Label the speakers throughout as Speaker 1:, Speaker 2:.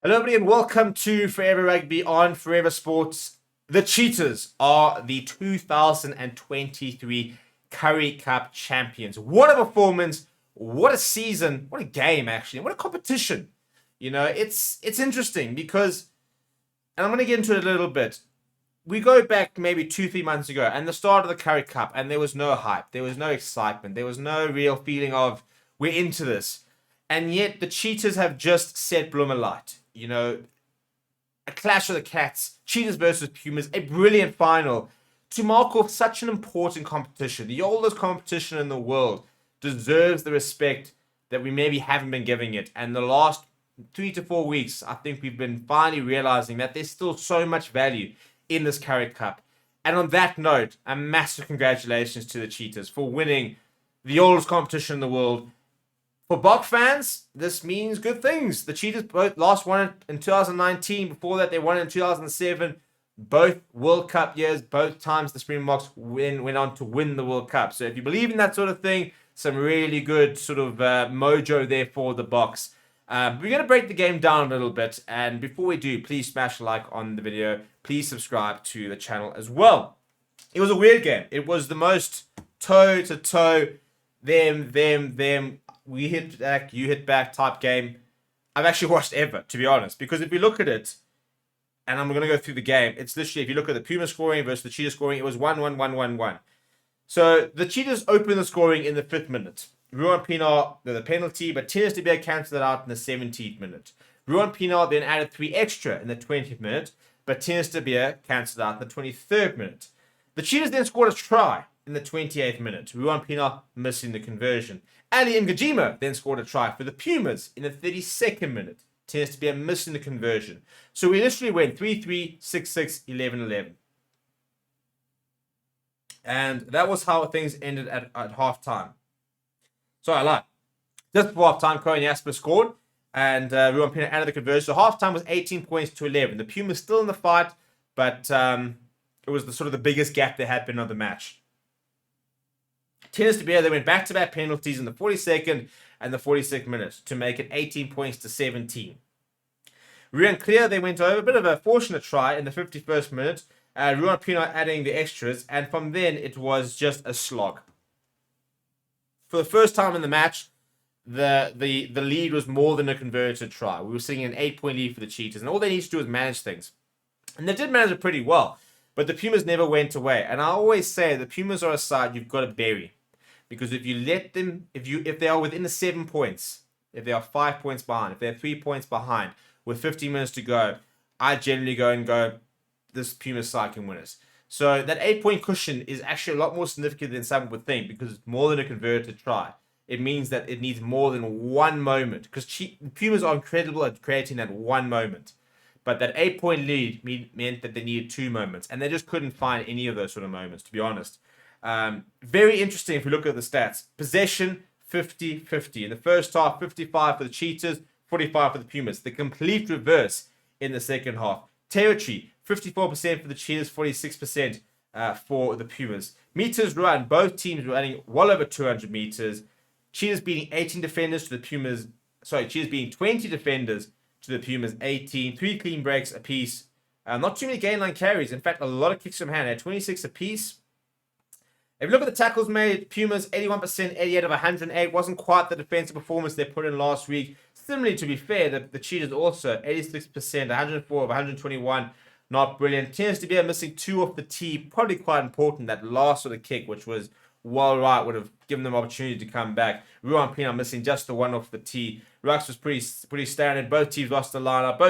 Speaker 1: Hello, everybody, and welcome to Forever Rugby on Forever Sports. The Cheetahs are the 2023 Currie Cup champions. What a performance! What a season! What a game, actually! What a competition! It's interesting because, and I'm going to get into it a little bit. We go back maybe 2-3 months ago, and the start of the Currie Cup, and there was no hype, there was no excitement, there was no real feeling of we're into this, and yet the Cheetahs have just set Bloom alight. A clash of the cats, Cheetahs versus Pumas, a brilliant final to mark off such an important competition. The oldest competition in the world deserves the respect that we maybe haven't been giving it. And the last 3 to 4 weeks, I think we've been finally realizing that there's still so much value in this Currie Cup. And on that note, a massive congratulations to the Cheetahs for winning the oldest competition in the world. For Bok fans, this means good things. The Cheetahs both last won in 2019. Before that, they won in 2007. Both World Cup years, both times the Springboks went on to win the World Cup. So if you believe in that sort of thing, some really good sort of mojo there for the Boks. We're going to break the game down a little bit. And before we do, please smash a like on the video. Please subscribe to the channel as well. It was a weird game. It was the most toe-to-toe, them, we hit back, you hit back type game I've actually watched ever, to be honest. Because if you look at it, and I'm going to go through the game, it's literally, if you look at the Pumas scoring versus the Cheetahs scoring, it was 1-1-1-1-1. So the Cheetahs opened the scoring in the 5th minute. Ruan Pienaar, the penalty, but Tennis de Beer cancelled it out in the 17th minute. Ruan Pienaar then added 3 extra in the 20th minute, but Tennis de Beer cancelled out in the 23rd minute. The Cheetahs then scored a try in the 28th minute. Ruan Pienaar missing the conversion. Ali Mgajima then scored a try for the Pumas in the 32nd minute. Tennis to be missing the conversion. So we literally went 3-3, 6-6, 11-11. And that was how things ended at halftime. Sorry, I lied. Just before halftime, Cohen Jasper scored, and Ruan Pienaar added the conversion. So halftime was 18 points to 11. The Pumas still in the fight, but it was the biggest gap there had been on the match. Tennis to Beer, they went back-to-back penalties in the 42nd and the 46th minute to make it 18 points to 17. Ruan Clear, they went over a bit of a fortunate try in the 51st minute. Ruan Pienaar adding the extras, and from then it was just a slog. For the first time in the match, the lead was more than a converted try. We were seeing an 8-point lead for the Cheetahs, and all they need to do is manage things. And they did manage it pretty well, but the Pumas never went away. And I always say the Pumas are a side you've got to bury. Because if you let them, if they are within the 7 points, if they are 5 points behind, if they're 3 points behind with 15 minutes to go, I generally go, this Pumas side can win it. So that 8-point cushion is actually a lot more significant than some would think because it's more than a converted try. It means that it needs more than one moment because Pumas are incredible at creating that one moment. But that 8-point lead meant that they needed 2 moments, and they just couldn't find any of those sort of moments, to be honest. Very interesting if you look at the stats. Possession, 50-50. In the first half, 55 for the Cheetahs, 45 for the Pumas. The complete reverse in the second half. Territory, 54% for the Cheetahs, 46% for the Pumas. Meters run, both teams were running well over 200 meters. Cheetahs beating 18 defenders to the Pumas. Cheetahs beating 20 defenders to the Pumas, 18. 3 clean breaks apiece. Not too many gain line carries. In fact, a lot of kicks from hand. They had 26 apiece. If you look at the tackles made, Pumas 81%, 88 of 108. Wasn't quite the defensive performance they put in last week. Similarly, to be fair, the Cheetahs also 86%, 104 of 121. Not brilliant. Tends to be missing 2 off the tee. Probably quite important. That last sort of kick, which was well right, would have given them opportunity to come back. Ruan Pienaar missing just the 1 off the tee. Rux was pretty standard. Both teams lost the lineup.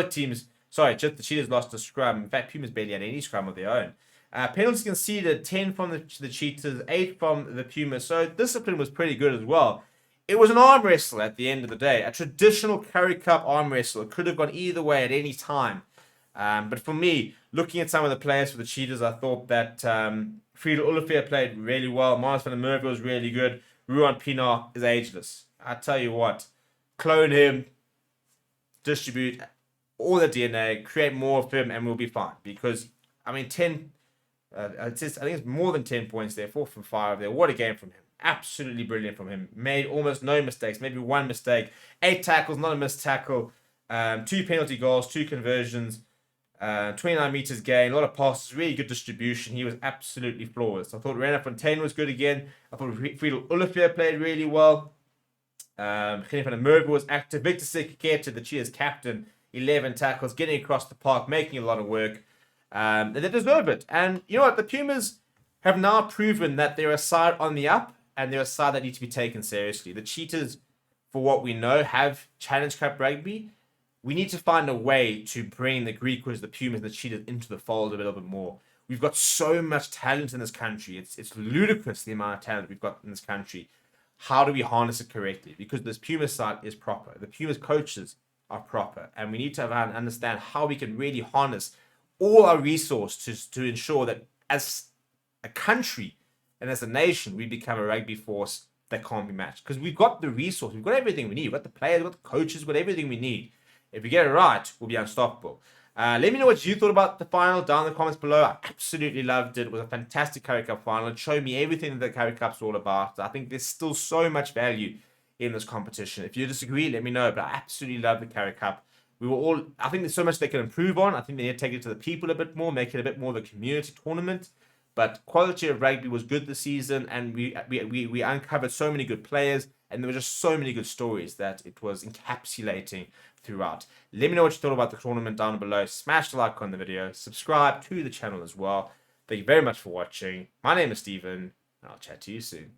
Speaker 1: Just the Cheetahs lost the scrum. In fact, Pumas barely had any scrum of their own. Penalties conceded, 10 from the Cheetahs, 8 from the Pumas. So discipline was pretty good as well. It was an arm wrestle at the end of the day. A traditional Currie Cup arm wrestle. It could have gone either way at any time. But for me, looking at some of the players for the Cheetahs, I thought that Friedel Olivier played really well. Miles van der Merwe was really good. Ruan Pienaar is ageless. I tell you what, clone him, distribute all the DNA, create more of him, and we'll be fine. Because, 10... I think it's more than 10 points there, 4 from 5 there. What a game from him. Absolutely brilliant from him. Made almost no mistakes, maybe one mistake. 8 tackles, not a missed tackle. 2 penalty goals, 2 conversions, 29 meters gain, a lot of passes, really good distribution. He was absolutely flawless. I thought Reina Fontaine was good again. I thought Friedel Olivier played really well. Gene van der Merwe was active. Victor Sekiketa, the Cheetahs captain, 11 tackles, getting across the park, making a lot of work. And they deserve it. And you know what? The Pumas have now proven that they're a side on the up and they're a side that need to be taken seriously. The Cheetahs, for what we know, have Challenge Cup rugby. We need to find a way to bring the Griquas, the Pumas, and the Cheetahs into the fold a little bit more. We've got so much talent in this country. It's ludicrous the amount of talent we've got in this country. How do we harness it correctly? Because this Pumas side is proper. The Pumas coaches are proper. And we need to understand how we can really harness all our resources to ensure that as a country and as a nation, we become a rugby force that can't be matched. Because we've got the resources. We've got everything we need. We've got the players, we've got the coaches, we've got everything we need. If we get it right, we'll be unstoppable. Let me know what you thought about the final down in the comments below. I absolutely loved it. It was a fantastic Currie Cup final. It showed me everything that the Currie Cup's all about. I think there's still so much value in this competition. If you disagree, let me know. But I absolutely love the Currie Cup. I think there's so much they can improve on. I think they need to take it to the people a bit more, make it a bit more of a community tournament. But quality of rugby was good this season, and we uncovered so many good players, and there were just so many good stories that it was encapsulating throughout. Let me know what you thought about the tournament down below. Smash the like on the video. Subscribe to the channel as well. Thank you very much for watching. My name is Steven, and I'll chat to you soon.